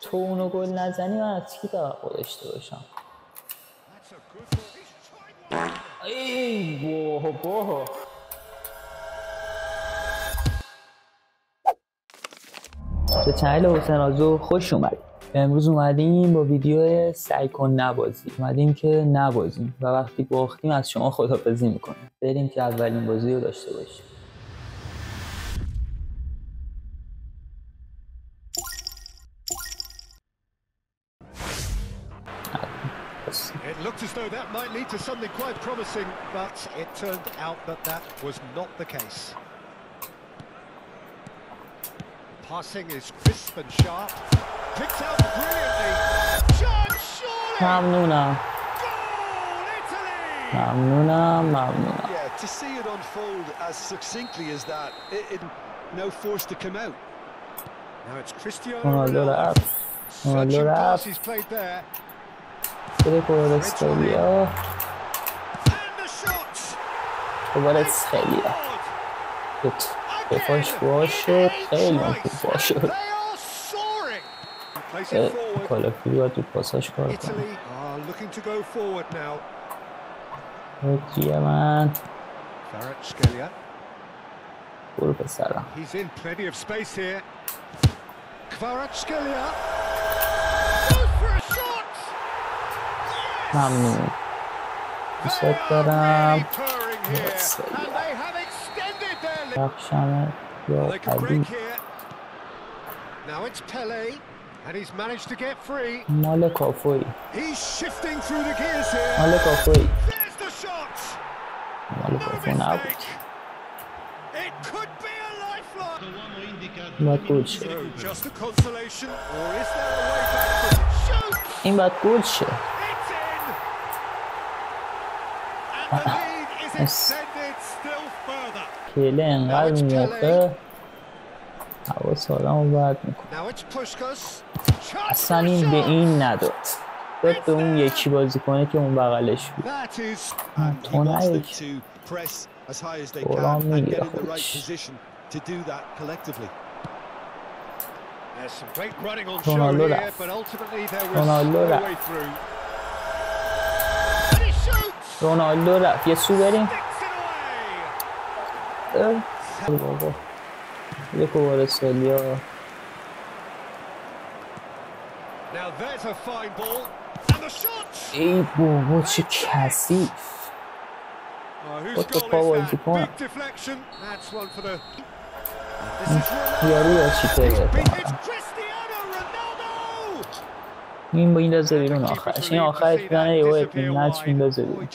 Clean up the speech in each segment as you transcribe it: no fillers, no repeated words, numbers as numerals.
تو اونو گل نزنی من از کی توقع داشته باشم؟ ای بابا به چنل حسین آزو خوش اومد. امروز اومدیم با ویدیو سعی کن نبازی. اومدیم که نبازیم و وقتی باختیم از شما خداحافظی میکنیم. بریم که اولین بازی رو داشته باشیم. It looked as though that might lead to something quite promising, but it turned out that that was not the case. Passing is crisp and sharp. Picked out brilliantly. John Shorty! ممنونم. Goal, Italy! ممنونم. Yeah, to see it unfold as succinctly as that, no force to come out. Now it's Cristiano رونالدو Ronaldo. رفت. Such رونالدو a pass رفت. he's played there. بده کوارتسخلیا. And the shot! کوارتسخلیا. دفاعش باشه خیلی خوب باشه. They are soaring. Plays it forward. کالافی باید تو پاساش کار کنه. Italy are looking to go forward now. رودریه من Kvaratskhelia. برو پسرم. He's in plenty of space here. Kvaratskhelia. Goes for a shot. ممنون. دوست دارم. بخشمه یا قدیم. Now it's Pele and he's managed to get free. مال کافوی. He's shifting through the gears here. مال کافوی. There's the shot. مال کافوی نبود. It could be a lifeline. باید گل شه. Just a consolation or is there a way back? Shoot. این باید گل شه. It's in. And the lead is extended still further. کله انقدر موقع حواس آدم رو باید میکنه. اصلا این به این نداد. باید به اون یکی بازی کنه که اون بغلش بود. تو نه یکی قرآن میگیره خودش. رونالدو رفت. رونالدو رفت. یه سو بریم. بابا یه کوارتسخلیا. ای بابا چه کثیف. با تو پا بازی کن. یارو یا چی تره این با این دازه بیرون آخرش. این آخرش بیانه یه باید این نچ این دازه بیرون.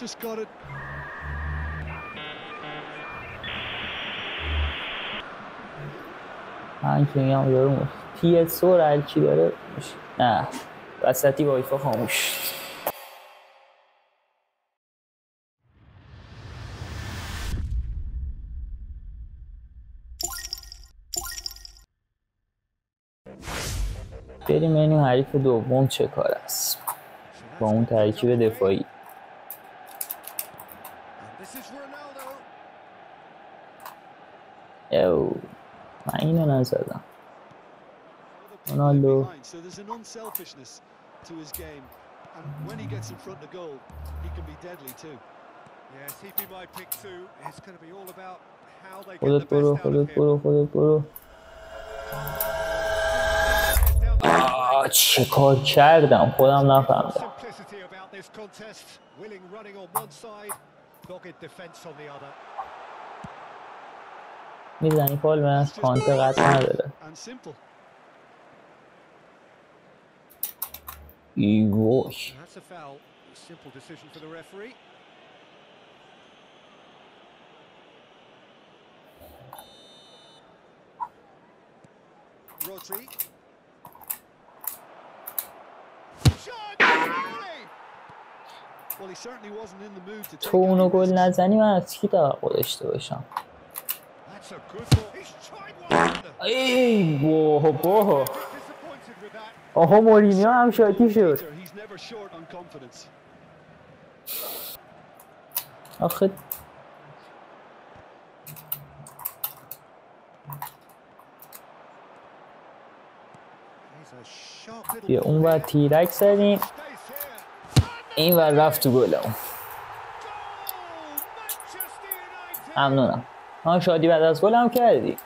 من که میگم یارو PS4 هرکی داره نه وسطی وایفا خاموش. بریم ببینیم حریف دوم چه کار است با اون ترکیب دفاعی. اوه من اینو نزدم. رونالدو خودت برو. چه کار کردم خودم نفهمیدم. میزنی پال من کانت قطع نداره. ایگوش تو اونو گل نزنی من از کی توقع داشته باشم؟ ای بابا آها مورینیو هم شاکی شد. آخه بیا اون ور تیرک زدیم، این ور رفت تو گلمون. ممنونم. شادی بعد از گل هم کردی.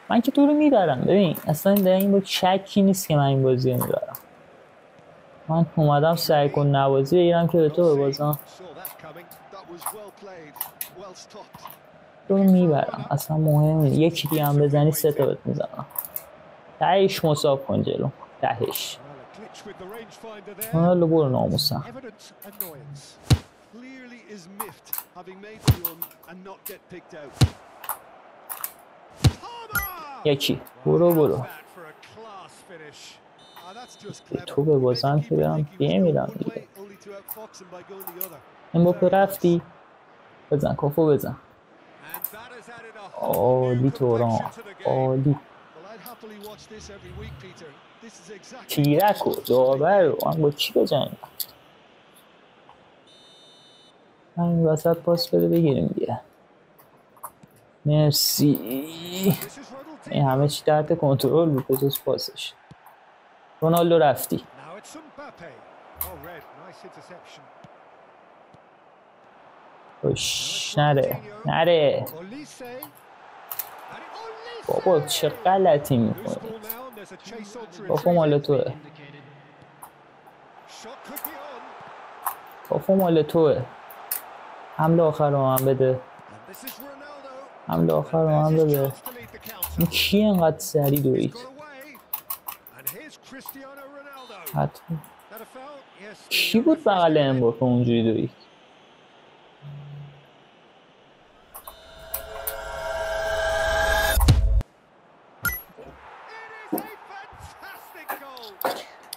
من که تو رو میبرم. ببین اصلا در این با شکی نیست که من این بازی رو میبرم. من اومدم سعی کن نوازی بگیرم که به تو ببازم. تو رو میبرم اصلا مهم نیست. یکی دیگه هم بزنی 3 تا بهت میزنم. تهش مساوی کن جلو. تهش رونالدو برو ناموسم. یکی برو تو به بازم که برم میرم دیگه. امباپه رفتی بزن کافو بزن. عالی توران عالی. تیرک و داور رو من با چی بجنگم؟ همین وسط پاس بده بگیریم دیگه. مرسی. این همه چی تحت کنترل بود بجز پاسش. رونالدو رفتی. خوش نره بابا چه غلطی میکنی. کافو مال توه. حمله آخر رو من بده. این کی اینقدر سریع دوید؟ حتما کی بود بغل امباپه اونجوری دوید؟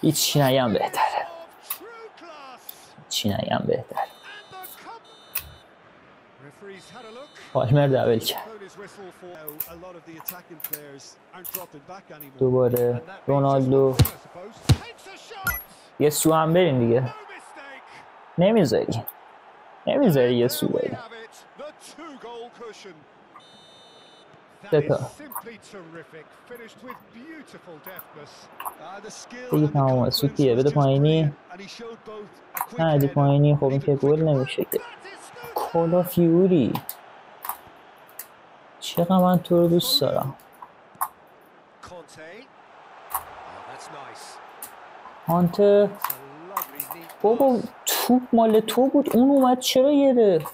هیچی نگم بهتره. پالمر دبل کرد. دوباره رونالدو. یه سو هم بریم دیگه. نمیذاری یه سو بریم. 3 تا دیگه تمام. سوتیه بده پایینی. نه پایینی. خب این که گل نمیشه که. کالا فیوری چقدر من تو رو دوست دارم. هانتر بابا توپ مال تو بود اون اومد چرا گرفت؟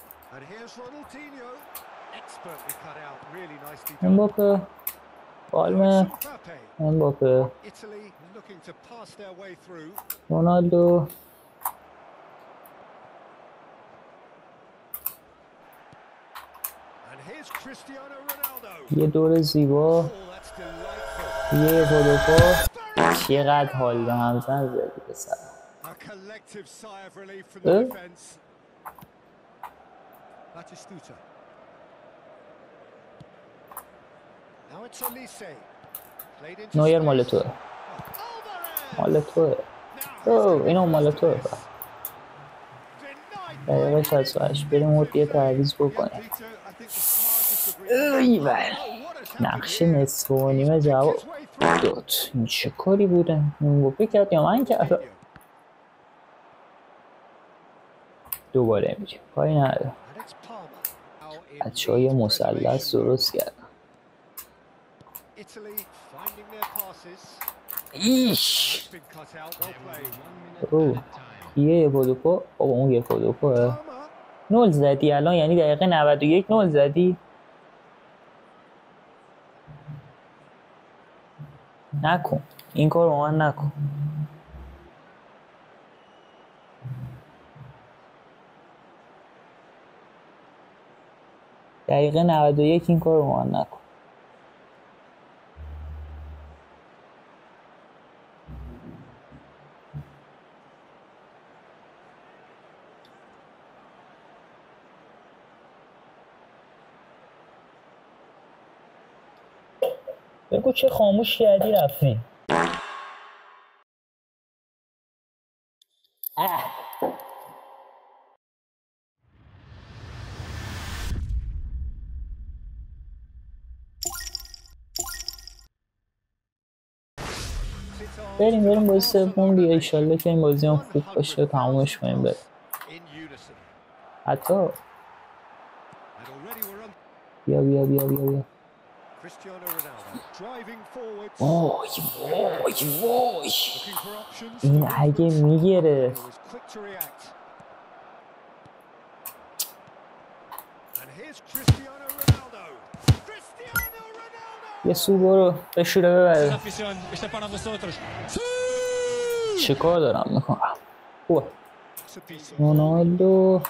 امباپه پالمر امباپه رونالدو. یه دور زیبا. یه پادوپا. چقدر حال به هم زدی پسر. نویر مال توه. اینو مال توه. دقیقه 68 بریم و یه تعویض بکنیم. ایول نقشه نصف و نیمه جواب داد. این چه کاری بوده؟ امباپه کرد یا من کردم؟ دوباره میریم کاری نداره. بچه‌های مثلث درست کردن. ایش یه پادوپا. بابا اون یه پادوپا 0 زدی الان، یعنی دقیقه 91 0 زدی. نکن این کار با من نکن. دقیقه 91 این کار با من نکن. بگو چه خاموش کردی رفتی. بریم بازی سوم دیگه، ایشالله که این بازی هم خوب باشه تمامش کنیم بریم. حتی بیا وای این اگه میگیره یه سو برو بشوره ببره. چه کار دارم میکنم؟ خوبه رونالدو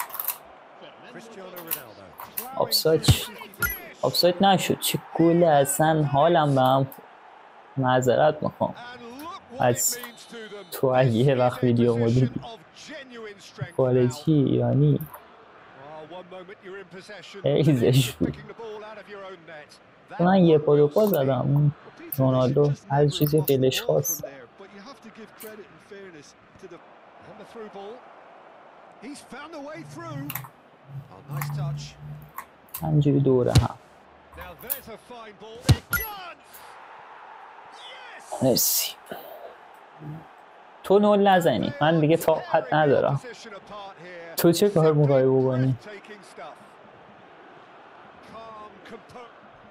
آفساید نشد. چه گله اصلا حالم به هم. معذرت میخوام از تو اگه یه وقت ویدیو مو دیدی خارجی ایرانی ایزش بود. من یه پا دو پا زدم. رونالدو هر چیزی دلش خواست. همجوری دوره هم. مرسی. تو نول نزنی، من دیگه طاقت ندارم. تو چه کار می‌خوای بکنی؟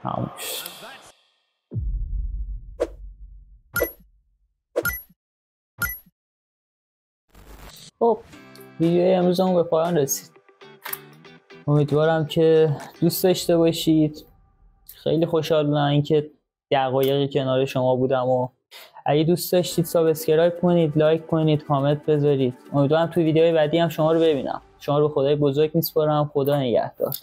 هموش. خب ویدیوی امروزمون به پایان رسید. امیدوارم که دوست داشته باشید. خیلی خوشحال بودم اینکه دقایقی کنار شما بودم و اگه دوست داشتید سابسکرایب کنید، لایک کنید، کامنت بذارید. امیدوارم تو ویدیوهای بعدی هم شما رو ببینم. شما رو به خدای بزرگ میسپارم. خدا نگهدار.